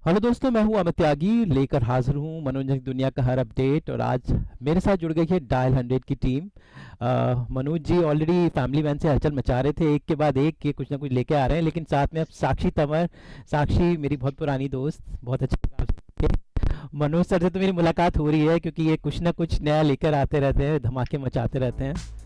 Hello दोस्तों, मैं हूं अमित त्यागी लेकर हाजिर हूं मनोरंजन की दुनिया का हर अपडेट। और आज मेरे साथ जुड़ गई है डायल 100 की team. Manoj ji already family man से हलचल मचा रहे थे, एक के बाद एक के कुछ ना कुछ लेके आ रहे हैं, लेकिन साथ में अब साक्षी तंवर। साक्षी मेरी बहुत पुरानी दोस्त, बहुत अच्छी लगा आपसे मिलके। मनोज सर से तो मेरी मुलाकात हो रही है क्योंकि ये कुछ ना कुछ नया लेकर आते रहते हैं, धमाके मचाते रहते हैं।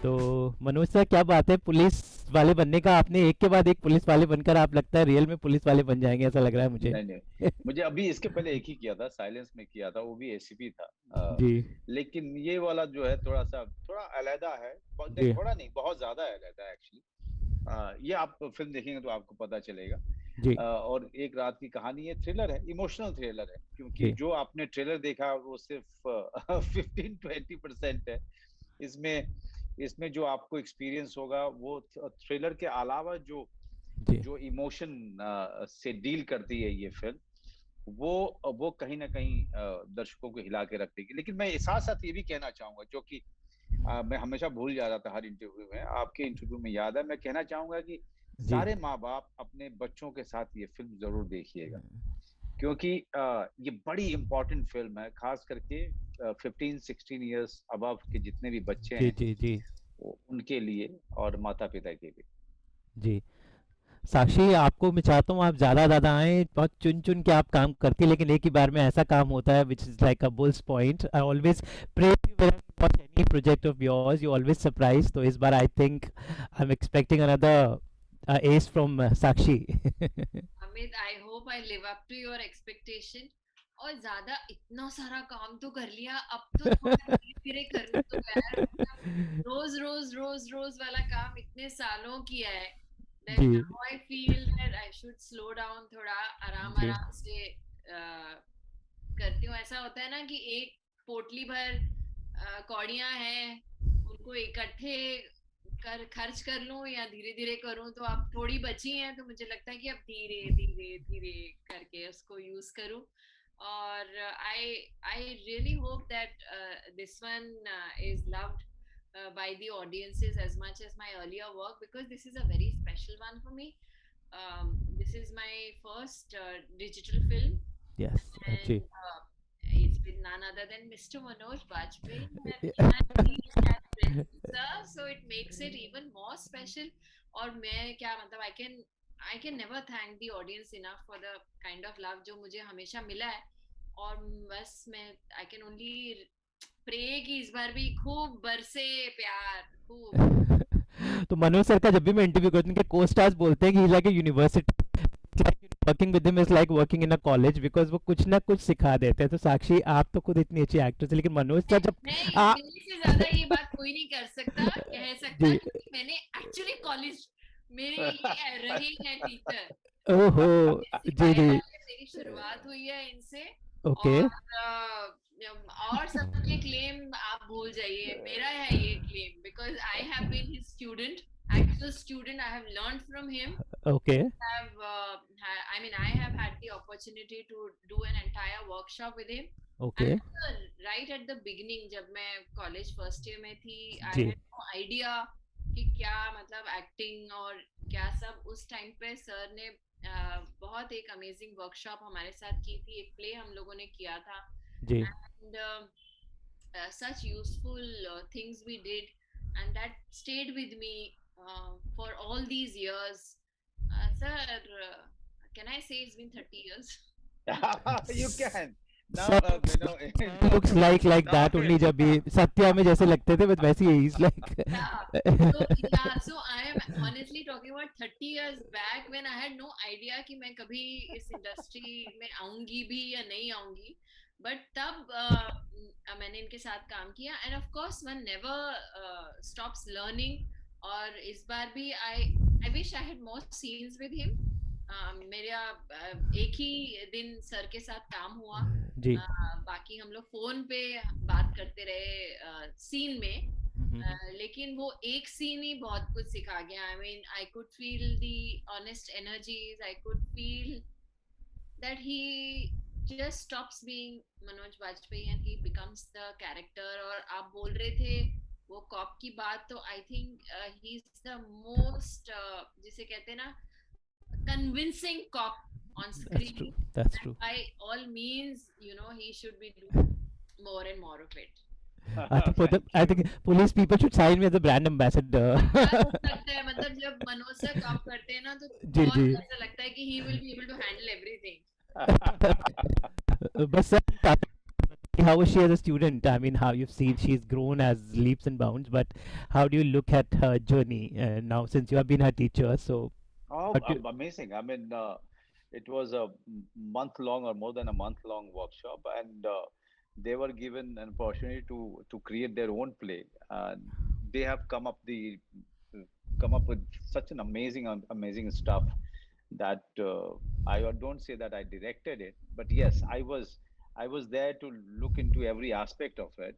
तो मनोज सर, क्या बात है, पुलिस वाले बनने का आपने एक के बाद एक पुलिस वाले बनकर आप लगता है रियल में पुलिस वाले बन जाएंगे, ऐसा लग रहा है मुझे। नहीं नहीं, मुझे अभी इसके पहले एक ही किया था, साइलेंस में किया था, वो भी एसीपी था। जी। लेकिन ये वाला जो है थोड़ा अलहदा है। नहीं, जी। थोड़ा नहीं, बहुत ज्यादा अलहदा है एक्चुअली। ये आप फिल्म देखेंगे तो आपको पता चलेगा। जी। और एक रात की कहानी है, थ्रिलर है, इमोशनल थ्रिलर है, क्योंकि जी। जो आपने ट्रेलर देखा वो सिर्फ 15-20% है। इसमें इसमें जो आपको एक्सपीरियंस होगा वो थ्रिलर के अलावा जो जी। जो इमोशन से डील करती है ये फिल्म, वो कहीं ना कहीं दर्शकों को हिला के रख देगी। लेकिन मैं साथ साथ ये भी कहना चाहूंगा, जो कि मैं हमेशा भूल जा रहा था हर इंटरव्यू में, आपके इंटरव्यू में याद है, मैं कहना चाहूंगा कि जी। सारे माँ बाप अपने बच्चों के साथ ये फिल्म जरूर देखिएगा, क्योंकि ये बड़ी इंपॉर्टेंट फिल्म है, खास करके 15-16 ईयर्स अबव के जितने भी बच्चे जी। हैं, जी। जी। उनके लिए और माता पिता के लिए। जी। साक्षी, आपको मैं चाहता हूँ आप ज़्यादा ज़्यादा आएँ, बहुत चुन चुन के आप काम करती हैं, लेकिन एक ही बार में ऐसा काम होता है which is like a bull's point. I always pray you when I watch any project of yours, you always surprise. तो इस बार I think I am expecting another ace from Sakshi. Amit, I hope I live up to your expectation. और ज्यादा इतना सारा काम तो कर लिया, अब तो थोड़ा धीरे धीरे करने तो यार, मतलब रोज रोज रोज रोज वाला काम इतने सालों किया है। देन जी। Now I feel that I should slow down, थोड़ा आराम जी। आराम से करती हूँ। ऐसा होता है ना कि एक पोटली भर कौड़ियां हैं, उनको इकट्ठे कर खर्च कर लूं या धीरे धीरे करूं, तो अब थोड़ी बची हैं, तो मुझे लगता है कि अब धीरे धीरे धीरे करके उसको यूज करूं। और I I really hope that this one is loved by the audiences as much as my earlier work, because this is a very special one for me. This is my first digital film, yes. जी। and it's with none other than Mr. Manoj Bajpayee, and he's as producer, so it makes it even more special. और मैं क्या मतलब, I can never thank the audience enough for the kind of love जो मुझे हमेशा मिला है। और बस मैं I can only pray कि इस बार भी खूब बरसे प्यार, खूब। तो मनोज सर का जब भी मैं इंटरव्यू करती हूँ, उनके को स्टार्स बोलते हैं कि like university, like working with him is like working in a college, because वो कुछ ना कुछ सिखा देते हैं। तो साक्षी, आप तो खुद इतनी अच्छी एक्ट्रेस है, लेकिन मनोज सर जब नहीं, आ मेरे से ज्यादा ये बात कोई नहीं कर सकता, कह सकता, जी। क्योंकि मैंने एक्चुअली कॉलेज, मेरे ये रहे हैं टीचर। ओहो। जी। सिपाही जी। वाले मेरी शुरुआत हुई है इनसे। ओके। और और सबके क्लेम आप भूल जाइए, मेरा है ये claim, because I have been his student, actual student. I have learned from him. Okay. Have I mean, I have had the opportunity to do an entire workshop with him. Okay. Right at the beginning, जब मैं college first year में थी, आई जी। Had no idea कि क्या मतलब acting और क्या सब। उस टाइम पे सर ने बहुत एक अमेजिंग वर्कशॉप हमारे साथ की थी, एक प्ले हम लोगों ने किया था। Ji. And such useful things we did, and that stayed with me for all these years. Sir, can I say it's been 30 years? You can now, sir looks like now. That only, जब भी सत्या में जैसे लगते थे, बस वैसे he is Yeah. So I am honestly talking about 30 years back, when I had no idea कि मैं कभी इस इंडस्ट्री में आऊंगी भी या नहीं आऊंगी। बट तब मैंने इनके साथ काम किया end of course one never stops learning और इस बार भी I wish I had more scenes with him मेरा एक ही दिन सर के साथ काम हुआ जी। बाकी हम लोग फोन पे बात करते रहे सीन में लेकिन वो एक सीन ही बहुत कुछ सिखा गया I mean I could feel the honest energies I could feel that he just stops being Manoj Vajpayee and he becomes the character और आप बोल रहे थे वो कॉप की बात तो I think he is the most जिसे कहते हैं ना convincing cop on That's true. screen That's and true. by all means you know he should be doing more and more of it I think police people should sign me as a brand ambassador. लगता है मतलब जब Manoj sir corp करते हैं ना तो जी जी। बहुत ऐसा लगता है कि he will be able to handle everything But sir, how was she as a student? I mean, how you've seen she's grown as leaps and bounds, but how do you look at her journey now since you have been her teacher? So, Oh, how do you, amazing. I mean, it was a month long or more than a month long workshop, and they were given an opportunity to create their own play. They have come up with such an amazing stuff that I don't say that I directed it, but yes, I was there to look into every aspect of it.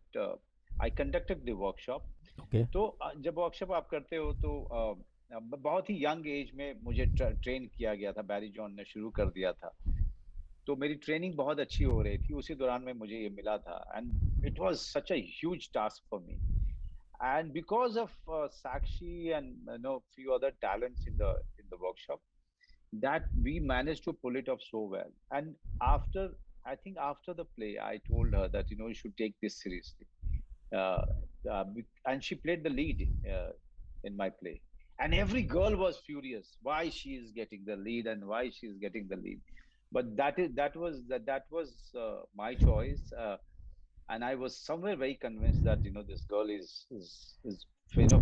I conducted the workshop. okay, तो जब workshop आप करते हो तो बहुत ही young age में मुझे train किया गया था, बैरी जॉन ने शुरू कर दिया था, तो मेरी ट्रेनिंग बहुत अच्छी हो रही थी, उसी दौरान में मुझे ये मिला था and it was such a huge task for me and because of Sakshi and few other talents in the workshop that we managed to pull it off so well. And after, I think after the play I told her that you should take this seriously, uh, and she played the lead in my play, and every girl was furious why she is getting the lead and why she is getting the lead, but that was my choice, and I was somewhere very convinced that this girl is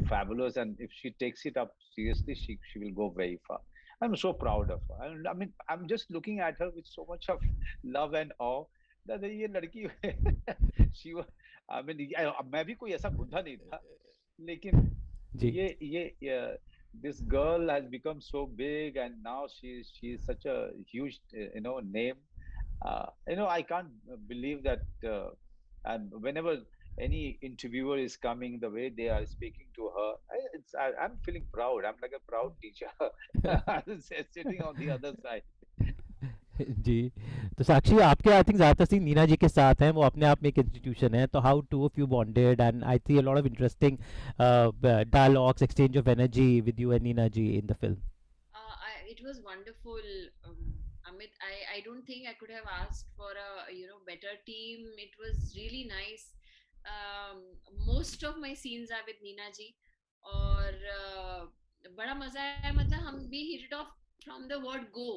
fabulous, and if she takes it up seriously, she will go very far. I'm so proud of her. I mean, I'm just looking at her with so much of love and awe that ये लड़की she was, I mean, मैं भी कोई ऐसा बुद्धा नहीं था, लेकिन जी ये this girl has become so big, and now she's such a huge name. I can't believe that. And whenever any interviewer is coming, the way they are speaking to her, I'm feeling proud. I'm like a proud teacher sitting on the other side. जी। तो साक्षी आपके I think ज़्यादातर scene Neena जी के साथ हैं, वो अपने आप में एक इंस्टीट्यूशन है, तो how two of you bonded and I see a lot of interesting dialogues exchange of energy with you and Neena ji in the film. it was wonderful Amit I don't think I could have asked for a better team it was really nice um, most of my scenes are with Neena ji और बड़ा मजा आया मतलब हम भी hit it off from the word go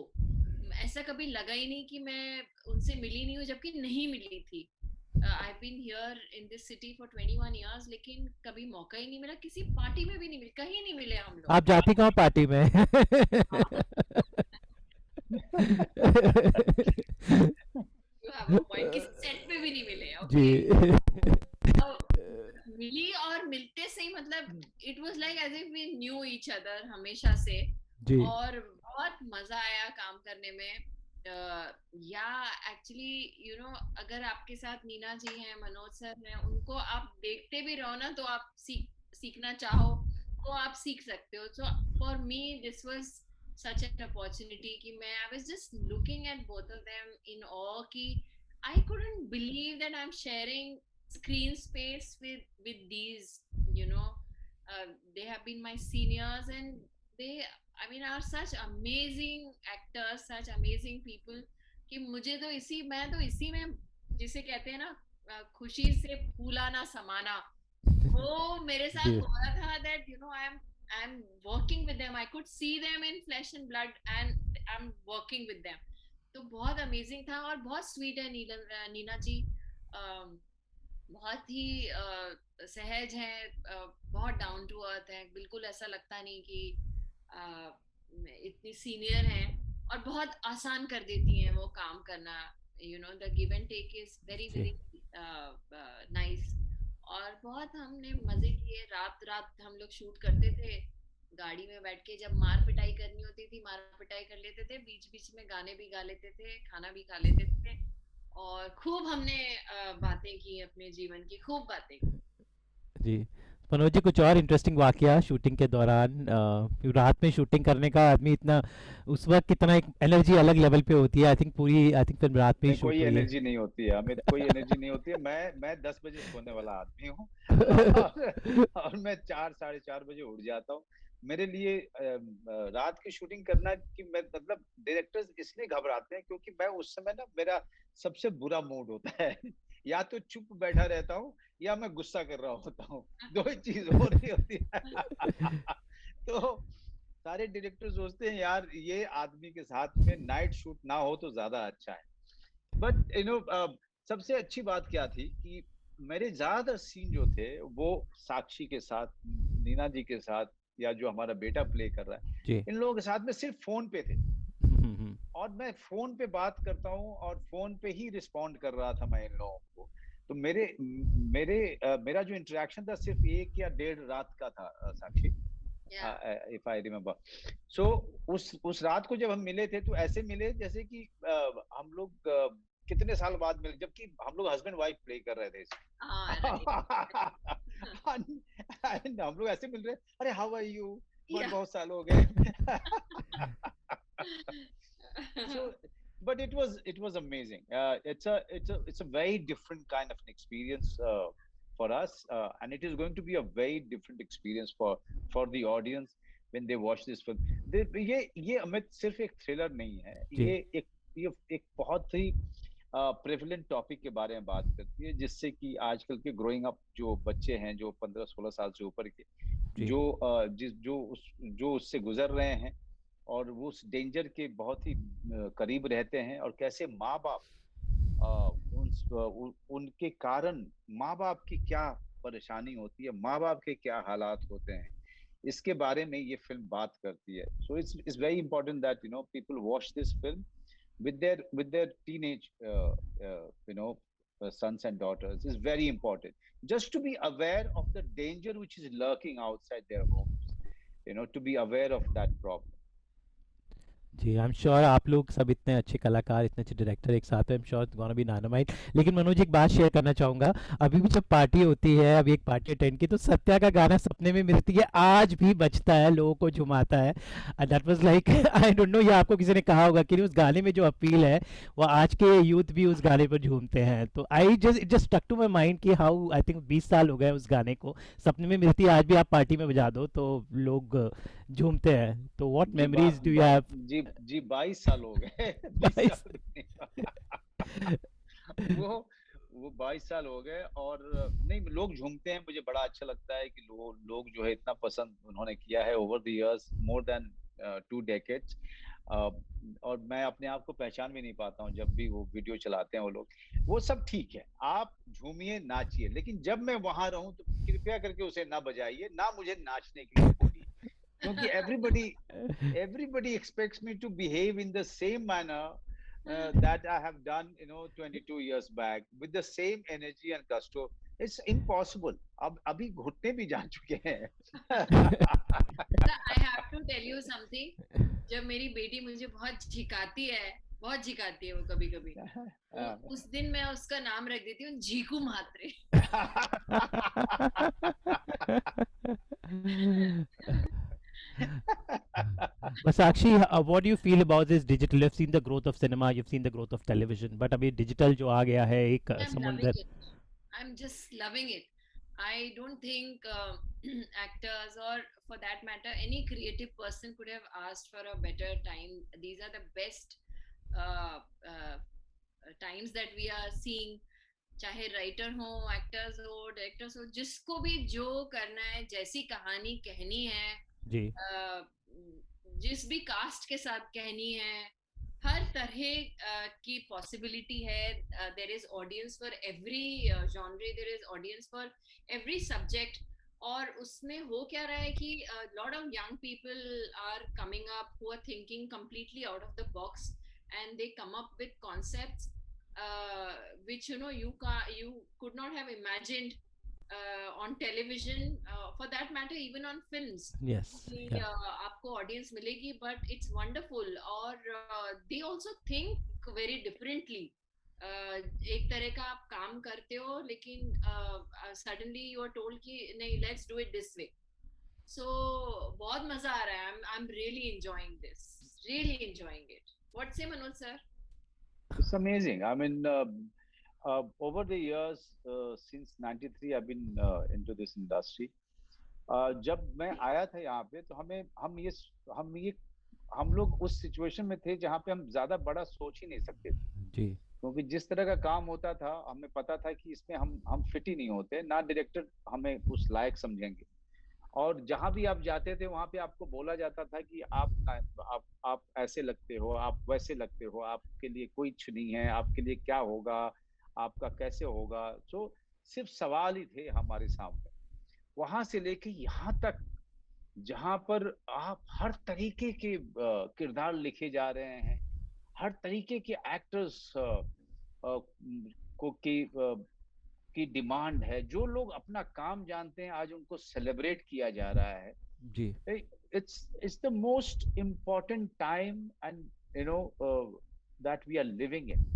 ऐसा कभी लगा ही नहीं कि मैं उनसे मिली नहीं हूँ जबकि नहीं मिली थी I've been here in this city for 21 years लेकिन कभी मौका ही नहीं मिला किसी पार्टी में भी नहीं मिले कहीं नहीं मिले हम लोग आप जाती कहाँ पार्टी में? You have a point किसी सेट पे भी नहीं मिले जी। मिली और मिलते से ही मतलब it was like as if we knew each other हमेशा से जी और बहुत मजा आया काम करने में या एक्चुअली अगर आपके साथ नीना जी हैं मनोज सर हैं उनको आप देखते भी रहो ना तो आप सीखना चाहो तो आप सीख सकते हो so for me this was such an opportunity कि मैं I was just looking at both of them in awe कि I couldn't believe that I'm sharing screen space with these they have been my seniors and they I mean are such amazing actors such amazing people कि मुझे तो मैं तो इसी में जिसे कहते हैं ना खुशी से फूला ना समाना वो मेरे साथ जी हो रहा था that I'm working with them I could see them in flesh and blood and I'm working with them तो बहुत amazing था और बहुत sweet है नीना जी बहुत ही सहज है बहुत डाउन टू अर्थ है बिल्कुल ऐसा लगता नहीं कि इतनी सीनियर हैं और बहुत आसान कर देती हैं वो काम करना you know the give and take is very जी वेरी नाइस। और बहुत हमने मजे किए, रात रात हम लोग शूट करते थे गाड़ी में बैठ के। जब मार पिटाई करनी होती थी मार पिटाई कर लेते थे, बीच बीच में गाने भी गा लेते थे, खाना भी खा लेते थे। और खूब हमने बातें की, अपने जीवन की खूब बातें की। जी। मनोज जी, कुछ और इंटरेस्टिंग वाकया शूटिंग के दौरान? क्यों रात में शूटिंग करने का आदमी इतना, उस वक्त कितना एक एनर्जी अलग लेवल पे होती है। आई थिंक फिल्म रात में ही नहीं, शूट कोई हुई है। एनर्जी नहीं होती है अमित, कोई एनर्जी नहीं होती है। मैं 10 बजे सोने वाला आदमी हूँ। और मैं 4 साढ़े 4 बजे उठ जाता हूँ। मेरे लिए रात की शूटिंग करना कि मैं मतलब डायरेक्टर्स इसलिए घबराते हैं क्योंकि मैं उस समय ना मेरा सबसे बुरा मूड होता है। या तो चुप बैठा रहता हूँ या मैं गुस्सा कर रहा होता हूँ। दो ही चीज हो रही होती है। तो सारे डायरेक्टर सोचते हैं यार ये आदमी के साथ में नाइट शूट ना हो तो ज्यादा अच्छा है। बट सबसे अच्छी बात क्या थी कि मेरे ज्यादातर सीन जो थे वो साक्षी के साथ, नीना जी के साथ, या जो हमारा बेटा प्ले कर रहा है, जी। इन लोगों के साथ में सिर्फ फोन पे थे। हम्म। और मैं फोन पे बात करता हूँ और फोन पे ही रिस्पॉन्ड कर रहा था मैं इन लोगों को। तो मेरा जो इंटरेक्शन था सिर्फ 1 या 1.5 रात का था, साक्षी, या इफ आई रिमेम्बर। सो उस रात को जब हम मिले थे तो ऐसे मिले जैसे कि हम लोग कितने साल बाद मिले, जबकि हम लोग हस्बैंड वाइफ प्ले कर रहे थे इसमें। हाँ राइट। And हम लोग ऐसे मिल रहे, अरे हाउ आर यू, बहुत या बहुत साल हो गए। So but it was amazing. It's a very different kind of an experience for us, and it is going to be a very different experience for the audience when they watch this film. ये अमित सिर्फ एक thriller नहीं है, जी ये एक बहुत ही prevalent topic के बारे में बात करती है, जिससे कि आजकल के ग्रोइंग अप जो बच्चे हैं, जो 15-16 साल से ऊपर के, जी जो जो उससे गुजर रहे हैं, और वो उस डेंजर के बहुत ही करीब रहते हैं, और कैसे माँ बाप उनके कारण माँ बाप की क्या परेशानी होती है, माँ बाप के क्या हालात होते हैं, इसके बारे में ये फिल्म बात करती है। So it's very important that people watch this film with their teenage sons and daughters. Is very important just to be aware of the danger which is lurking outside their homes, to be aware of that problem. जी। I am sure आप लोग सब इतने अच्छे कलाकार, इतने अच्छे director एक साथ हैं, आई am sure gonna be dynamite. लेकिन मनोज एक बात शेयर करना चाहूँगा। अभी भी जब पार्टी होती है, अभी एक पार्टी अटेंड की, तो सत्या का गाना सपने में मिलती है आज भी बजता है, लोगों को झुमाता है। That was like I don't know, ये आपको किसी ने कहा होगा कि उस गाने में जो अपील है वो आज के यूथ भी उस गाने पर झूमते हैं। तो I just it just stuck to my mind कि हाउ आई थिंक 20 साल हो गए उस गाने को, सपने में मिलती है आज भी आप पार्टी में बजा दो तो लोग झूमते हैं। तो व्हाट जी बा, मेमोरीज डू यू बा, हैव? जी जी 22 साल हो गए। 22। 20 साल नहीं। वो 22 साल हो गए, और नहीं, लोग झूमते हैं, मुझे बड़ा अच्छा लगता है कि लोग जो है इतना पसंद उन्होंने किया है over the years, more than 2 decades। और मैं अपने आप को पहचान भी नहीं पाता हूँ जब भी वो वीडियो चलाते हैं वो लोग। वो सब ठीक है, आप झूमिए नाचिए, लेकिन जब मैं वहां रहूं तो कृपया करके उसे ना बजाइए, ना मुझे नाचने के लिए बोलिए, क्योंकि everybody expects me to behave in the same manner that I have done 22 years back, with the same energy and gusto. It's impossible. अब अभी घुटने भी जा चुके हैं। I have to tell you something. जब मेरी बेटी मुझे बहुत झिकाती है, बहुत झिकाती है वो कभी कभी, उस दिन मैं उसका नाम रख देती हूँ झीकू Mhatre. But Sakshi, what do you feel about this digital? You've seen the growth of cinema, you've seen the growth of television, but अभी digital जो आ गया है एक I'm loving समुंदर। it. I'm just loving it. I don't think actors, or for that matter any creative person, could have asked for a better time. These are the best uh, uh, times that we are seeing. चाहे writer हो, actors हो, directors हो, जिसको भी जो करना है, जैसी कहानी कहनी है, जी जिस भी कास्ट के साथ कहनी है, हर तरह की पॉसिबिलिटी है। There is audience for every genre, there is audience for every subject. और उसमें हो क्या रहा है कि lot of young people are coming up who are thinking completely out of the box, and they come up with concepts which you could not have imagined on television, for that matter even on films. Yes. कि Yeah. आपको audience मिलेगी, but it's wonderful. और they also think very differently. एक तरह का आप काम करते हो, लेकिन suddenly you are told कि नहीं, let's do it this way. So बहुत मजा आ रहा है. I'm really enjoying this. Really enjoying it. What say Manoj sir? It's amazing. I mean, over the years, since '93, I've been into this industry. जब मैं आया था यहाँ पे, तो हम लोग उस सिचुएशन में थे जहाँ पे हम ज्यादा बड़ा सोच ही नहीं सकते थे, जी. क्योंकि जिस तरह का काम होता था, हमें पता था कि इसमें हम फिट ही नहीं होते, ना डायरेक्टर हमें उस लायक समझेंगे। और जहां भी आप जाते थे, वहां पे आपको बोला जाता था कि आप ऐसे लगते हो, आप वैसे लगते हो, आपके लिए कुछ नहीं है, आपके लिए क्या होगा, आपका कैसे होगा। तो सिर्फ सवाल ही थे हमारे सामने। वहां से लेके यहाँ तक, जहां पर आप हर तरीके के किरदार लिखे जा रहे हैं, हर तरीके के एक्टर्स की डिमांड है। जो लोग अपना काम जानते हैं, आज उनको सेलिब्रेट किया जा रहा है। जी. It's the most important time, and that we are living in.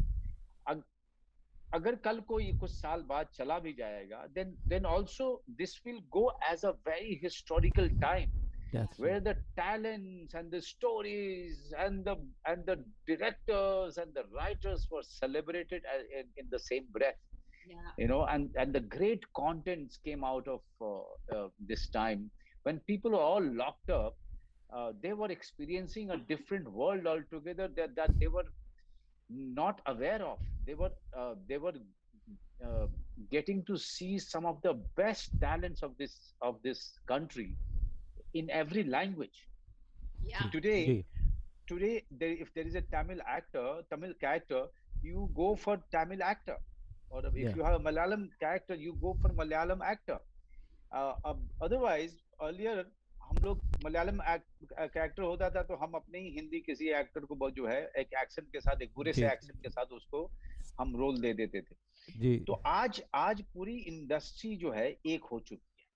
अगर कल कोई कुछ साल बाद चला भी जाएगा, then also this will go as a very historical time. That's where the talents and the stories and the directors and the writers were celebrated in the same breath. Yeah. And the great contents came out of this time when people were all locked up. They were experiencing a different world altogether that they were not aware of. They were getting to see some of the best talents of this country in every language. Yeah. Today, if there is a Tamil character, you go for Tamil actor, or if you have a Malayalam character, you go for Malayalam actor. Otherwise, earlier हम लोग Malayalam character होता था, तो हम अपने ही हिंदी किसी actor को जो है एक एक्सेंट के साथ, एक बुरे से एक्सेंट के साथ उसको हम रोल दे देते थे। जी. तो आज पूरी इंडस्ट्री जो है एक हो चुकी है।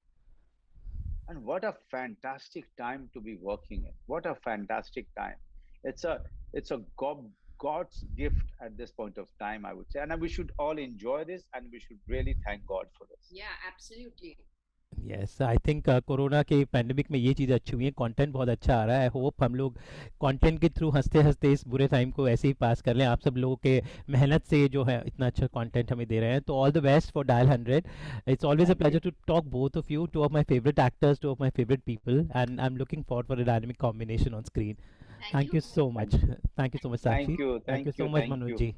And what a fantastic time to be working in. What a fantastic time. It's a God's gift at this point of time, I would say. And we should all enjoy this, and we should really thank God for this. Yeah, absolutely. Yes, I think corona के pandemic में ये चीज़ अच्छी हुई है, content बहुत अच्छा आ रहा है। होप हम लोग कंटेंट के थ्रू हंसते हंसते इस बुरे टाइम को ऐसे ही पास कर लें। आप सब लोगों के मेहनत से जो है इतना अच्छा कंटेंट हमें दे रहे हैं, तो all the best for dial 100। It's always a pleasure to talk both of you, two of my favourite actors, two of my favourite people, and I am looking forward for a dynamic combination on screen. Thank you so much. Thank you so much Sakshi. Thank you so much Manoj ji.